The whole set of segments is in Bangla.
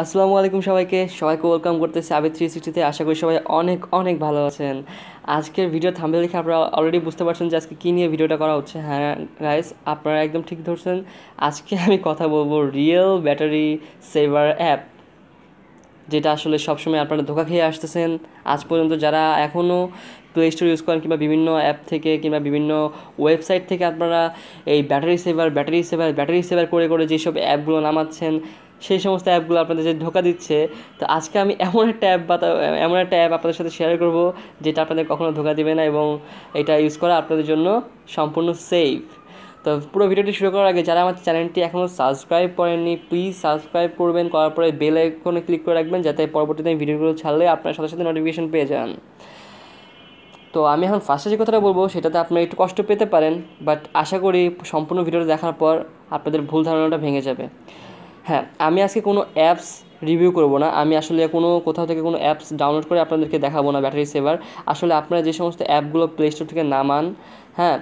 আসসালামু আলাইকুম সবাইকে ওয়েলকাম করতেছি আবিদ 360-তে। আশা করি সবাই অনেক অনেক ভালো আছেন। আজকের ভিডিও থাম্বনেল দেখে আপনারা অলরেডি বুঝতে পারছেন যে আজকে কী নিয়ে ভিডিওটা করা হচ্ছে। হ্যাঁ গাইস, আপনারা একদম ঠিক ধরছেন। আজকে আমি কথা বলবো রিয়েল ব্যাটারি সেভার অ্যাপ, যেটা আসলে সবসময় আপনারা ধোঁকা খেয়ে আসতেছেন। আজ পর্যন্ত যারা এখনও প্লে স্টোর ইউজ করেন কিংবা বিভিন্ন অ্যাপ থেকে কিংবা বিভিন্ন ওয়েবসাইট থেকে আপনারা এই ব্যাটারি সেভার করে করে যেসব অ্যাপগুলো নামাচ্ছেন, সেই সমস্ত অ্যাপগুলো আপনাদের যে ধোঁকা দিচ্ছে। তো আজকে আমি এমন একটা অ্যাপ আপনাদের সাথে শেয়ার করব যেটা আপনাদের কখনো ধোঁকা দিবে না এবং এটা ইউজ করা আপনাদের জন্য সম্পূর্ণ সেফ। তো পুরো ভিডিওটি শুরু করার আগে যারা আমার চ্যানেলটি এখনও সাবস্ক্রাইব করেননি, প্লিজ সাবস্ক্রাইব করবেন, করার পরে বেল আইকনে ক্লিক করে রাখবেন যাতে পরবর্তীতে ভিডিওগুলো ছাড়লে আপনার সাথে সাথে নোটিফিকেশন পেয়ে যান। তো আমি এখন ফার্স্টে যে কথাটা বলবো সেটাতে আপনারা একটু কষ্ট পেতে পারেন, বাট আশা করি সম্পূর্ণ ভিডিওটা দেখার পর আপনাদের ভুল ধারণাটা ভেঙে যাবে। হ্যাঁ, আমি আজকে কোনো অ্যাপস রিভিউ করব না। আমি আসলে কোথাও থেকে কোনো অ্যাপস ডাউনলোড করে আপনাদেরকে দেখাবো না ব্যাটারি সেভার। আসলে আপনারা যে সমস্ত অ্যাপগুলো প্লে স্টোর থেকে নামান, হ্যাঁ,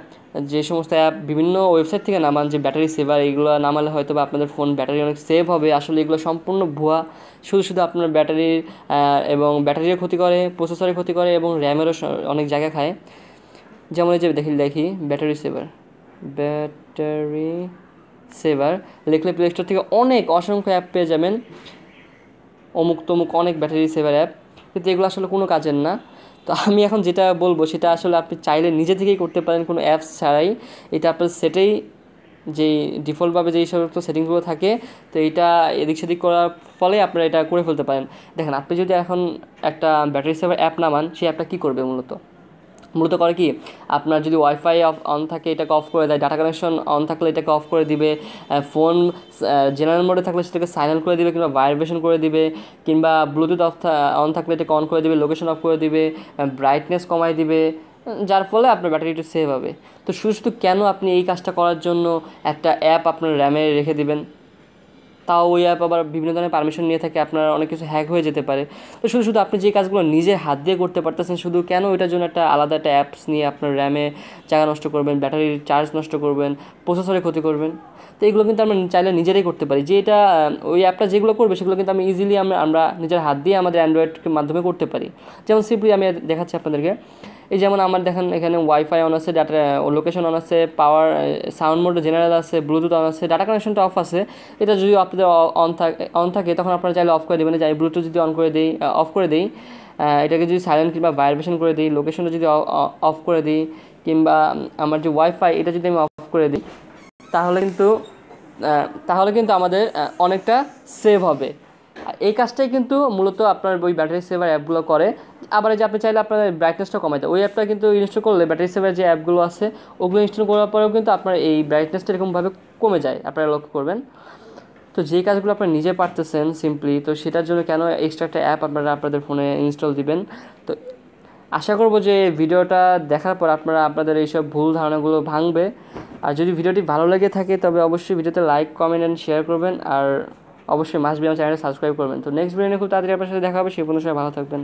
যে সমস্ত অ্যাপ বিভিন্ন ওয়েবসাইট থেকে নামান যে ব্যাটারি সেভার, এইগুলো নামালে হয়তো বা আপনাদের ফোন ব্যাটারি অনেক সেভ হবে, আসলে এগুলো সম্পূর্ণ ভুয়া। শুধু আপনার ব্যাটারির এবং ব্যাটারিরও ক্ষতি করে, প্রসেসরের ক্ষতি করে এবং র্যামেরও অনেক জায়গা খায়। যেমন এই যে দেখি ব্যাটারি সেভার লিখলে প্লে স্টোর থেকে অসংখ্য অ্যাপ পেয়ে যাবেন, অমুক তমুক অনেক ব্যাটারি সেভার অ্যাপ, কিন্তু এগুলো আসলে কোনো কাজের না। তো আমি এখন যেটা বলবো সেটা আসলে আপনি চাইলে নিজে থেকেই করতে পারেন কোনো অ্যাপস ছাড়াই। এটা আপনার সেটেই যেই ডিফল্টভাবে যেই সমস্ত সেটিংসগুলো থাকে, তো এইটা এদিক সেদিক করার ফলে আপনারা এটা করে ফেলতে পারেন। দেখেন, আপনি যদি এখন একটা ব্যাটারি সেভার অ্যাপ নামান, সেই অ্যাপটা কী করবে মূলত করে কি, আপনার যদি ওয়াইফাই অন থাকে এটাকে অফ করে দেয়, ডাটা কানেকশন অন থাকলে এটাকে অফ করে দিবে, ফোন জেনারেল মোডে থাকলে সেটাকে সাইলেন্ট করে দিবে কিংবা ভাইব্রেশন করে দিবে, কিংবা ব্লুটুথ অন থাকলে এটাকে অন করে দিবে, লোকেশন অফ করে দিবে, ব্রাইটনেস কমাই দিবে, যার ফলে আপনার ব্যাটারিটা সেভ হবে। তো শুধু কেন আপনি এই কাজটা করার জন্য একটা অ্যাপ আপনার র্যামে রেখে দিবেন? তাও ওই অ্যাপ আবার বিভিন্ন ধরনের পারমিশন নিয়ে থাকে, আপনার অনেক কিছু হ্যাক হয়ে যেতে পারে। তো শুধু আপনি যে কাজগুলো নিজের হাত দিয়ে করতে পারতেছেন, শুধু কেন ওইটার জন্য আলাদা একটা অ্যাপস নিয়ে আপনার র্যামে জায়গা নষ্ট করবেন, ব্যাটারির চার্জ নষ্ট করবেন, প্রসেসরে ক্ষতি করবেন? তো এগুলো কিন্তু আমরা চাইলে নিজেরাই করতে পারি। যে এটা ওই অ্যাপটা যেগুলো করবে সেগুলো কিন্তু আমি ইজিলি আমরা নিজের হাত দিয়ে আমাদের অ্যান্ড্রয়েডের মাধ্যমে করতে পারি। যেমন সিম্পলি আমি দেখাচ্ছি আপনাদেরকে। এই যেমন আমার দেখেন এখানে ওয়াইফাই অন আছে, ডাটা লোকেশন অন আছে, পাওয়ার সাউন্ড মোড জেনারেল আছে, ব্লুটুথ অন আছে, ডাটা কানেকশনটা অফ আছে। এটা যদি আপনাদের অন থাকে তখন আপনারা চাইলে অফ করে দেবেন। যে আমি ব্লুটুথ যদি অফ করে দিই, এটাকে যদি সাইলেন্ট কিংবা ভাইব্রেশন করে দিই, লোকেশনটা যদি অফ করে দিই, কিংবা আমার যে ওয়াইফাই এটা যদি আমি অফ করে দিই, তাহলে কিন্তু আমাদের অনেকটা সেভ হবে। এই কাজটাই কিন্তু মূলত আপনার ওই ব্যাটারি সেভার অ্যাপগুলো করে। আবার যে আপনি চাইলে আপনার ব্রাইটনেসটা কমাইতে, ওই অ্যাপটা কিন্তু ইনস্টল করলে ব্যাটারি সেভার যে অ্যাপগুলো আছে ওগুলো ইনস্টল করার পরেও কিন্তু আপনার এই ব্রাইটনেসটা এরকমভাবে কমে যায়, আপনারা লক্ষ্য করবেন। তো যে কাজগুলো আপনারা নিজে পারতেছেন সিম্পলি, তো সেটার জন্য কেন এক্সট্রা একটা অ্যাপ আপনারা আপনাদের ফোনে ইনস্টল দিবেন? তো আশা করব যে ভিডিওটা দেখার পর আপনাদের এইসব ভুল ধারণাগুলো ভাঙবে। আর যদি ভিডিওটি ভালো লেগে থাকে তবে অবশ্যই ভিডিওতে লাইক, কমেন্ট অ্যান্ড শেয়ার করবেন, আর অবশ্যই মাস্ট বি আমার চ্যানেলটা সাবস্ক্রাইব করবেন। তো নেক্সট ভিডিও নিয়ে খুব তাড়াতাড়ি আপনার সাথে দেখা হবে। সেই পর্যন্ত সবাই ভালো থাকবেন।